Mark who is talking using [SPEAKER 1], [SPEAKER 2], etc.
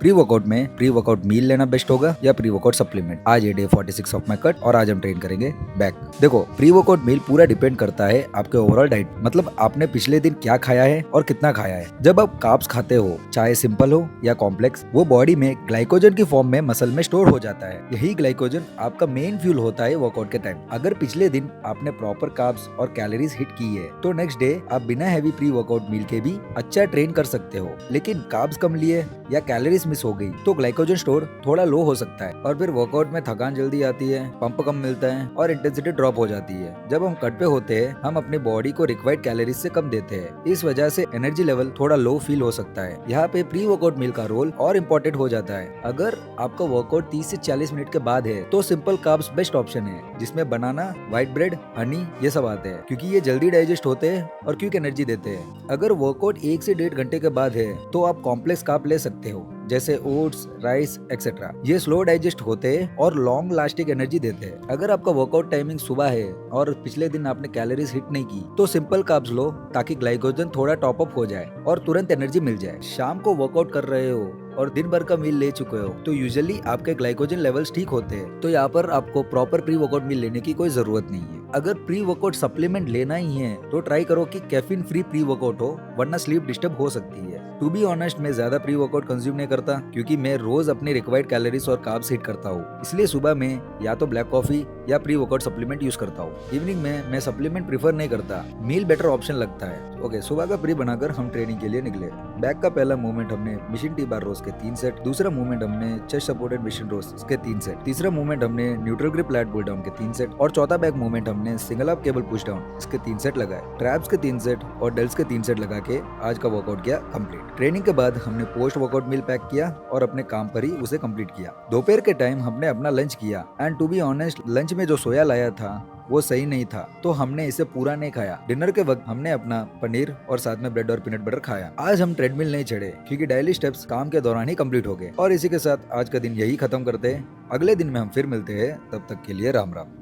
[SPEAKER 1] Pre workout में pre workout meal लेना best होगा या प्री वर्कआउट सप्लीमेंट। आज ये डे 46 ऑफ माई कट और आज हम ट्रेन करेंगे बैक। देखो, प्री वर्कआउट मील पूरा डिपेंड करता है आपके ओवरऑल डाइट, मतलब आपने पिछले दिन क्या खाया है और कितना खाया है। जब आप कार्ब्स खाते हो, चाहे सिंपल हो या कॉम्प्लेक्स, वो बॉडी में ग्लाइकोजन की फॉर्म में मसल में स्टोर हो जाता है। यही ग्लाइकोजन आपका मेन फ्यूल होता है वर्कआउट के टाइम। अगर पिछले दिन आपने प्रॉपर कार्ब्स और कैलोरीज हिट की है तो नेक्स्ट डे आप बिना हैवी प्री वर्कआउट मील के भी अच्छा ट्रेन कर सकते हो। लेकिन कार्ब्स कम लिए या कैलोरीज मिस हो गई तो ग्लाइकोजन स्टोर थोड़ा लो हो सकता है और फिर वर्कआउट में थकान जल्दी आती है, पंप कम मिलता है और इंटेंसिटी ड्रॉप हो जाती है। जब हम कट पे होते हैं, हम अपनी बॉडी को रिक्वायर्ड कैलोरीज से कम देते हैं, इस वजह से एनर्जी लेवल थोड़ा लो फील हो सकता है। यहाँ पे प्री वर्कआउट मील का रोल और इम्पोर्टेंट हो जाता है। अगर आपका वर्कआउट 30 से 40 मिनट के बाद है तो सिंपल कार्ब्स बेस्ट ऑप्शन है, जिसमें बनाना, व्हाइट ब्रेड, हनी ये सब आते हैं, क्योंकि ये जल्दी डाइजेस्ट होते हैं और क्विक एनर्जी देते हैं। अगर वर्कआउट 1 से 1.5 घंटे के बाद है तो आप कॉम्प्लेक्स कार्ब ले सकते हो, जैसे ओट्स, राइस एक्सेट्रा। ये स्लो डाइजेस्ट होते हैं और लॉन्ग लास्टिंग एनर्जी देते हैं। अगर आपका वर्कआउट टाइमिंग सुबह है और पिछले दिन आपने कैलोरीज हिट नहीं की तो सिंपल कार्ब्स लो, ताकि ग्लाइकोजन थोड़ा टॉप अप हो जाए और तुरंत एनर्जी मिल जाए। शाम को वर्कआउट कर रहे हो और दिन भर का मील ले चुके हो तो यूजुअली आपके ग्लाइकोजन लेवल्स ठीक होते हैं, तो यहाँ पर आपको प्रॉपर प्री वर्कआउट मील लेने की कोई जरूरत नहीं है। अगर प्री वर्कआउट सप्लीमेंट लेना ही है तो ट्राई करो कि कैफीन फ्री प्री वर्कआउट हो, वरना स्लीप डिस्टर्ब हो सकती है। टू बी ऑनेस्ट, मैं ज्यादा प्री वर्कआउट कंज्यूम नहीं करता, क्योंकि मैं रोज अपनी रिक्वायर्ड कैलोरीज और कार्ब्स हिट करता हूँ। इसलिए सुबह में या तो ब्लैक कॉफी या प्री वर्कआउट सप्लीमेंट यूज करता हूँ। इवनिंग में मैं सप्लीमेंट प्रीफर नहीं करता, मील बेटर ऑप्शन लगता है। ओके, सुबह का प्री बनाकर हम ट्रेनिंग के लिए निकले। बैक का पहला मूवमेंट हमने मिशन टी बार रोज के 3 सेट, दूसरा मूवमेंट हमने चेस्ट सपोर्टेड मिशन रोज के 3 सेट, तीसरा मूवमेंट हमने neutral grip lat pull down के 3 सेट और चौथा बैक मूवमेंट हमने single up cable push down इसके 3 सेट लगाए। ट्रैप्स के 3 सेट और डेल्स के 3 सेट लगा के आज का वर्कआउट किया कंप्लीट। ट्रेनिंग के बाद हमने पोस्ट वर्कआउट मील पैक किया और अपने काम पर ही उसे कंप्लीट किया। दोपहर के टाइम हमने अपना लंच किया and to be honest, lunch में जो सोया लाया था वो सही नहीं था, तो हमने इसे पूरा नहीं खाया। डिनर के वक्त हमने अपना पनीर और साथ में ब्रेड और पीनट बटर खाया। आज हम ट्रेडमिल नहीं चढ़े, क्योंकि डेली स्टेप्स काम के दौरान ही कंप्लीट हो गए। और इसी के साथ आज का दिन यही खत्म करते हैं। अगले दिन में हम फिर मिलते हैं, तब तक के लिए राम राम।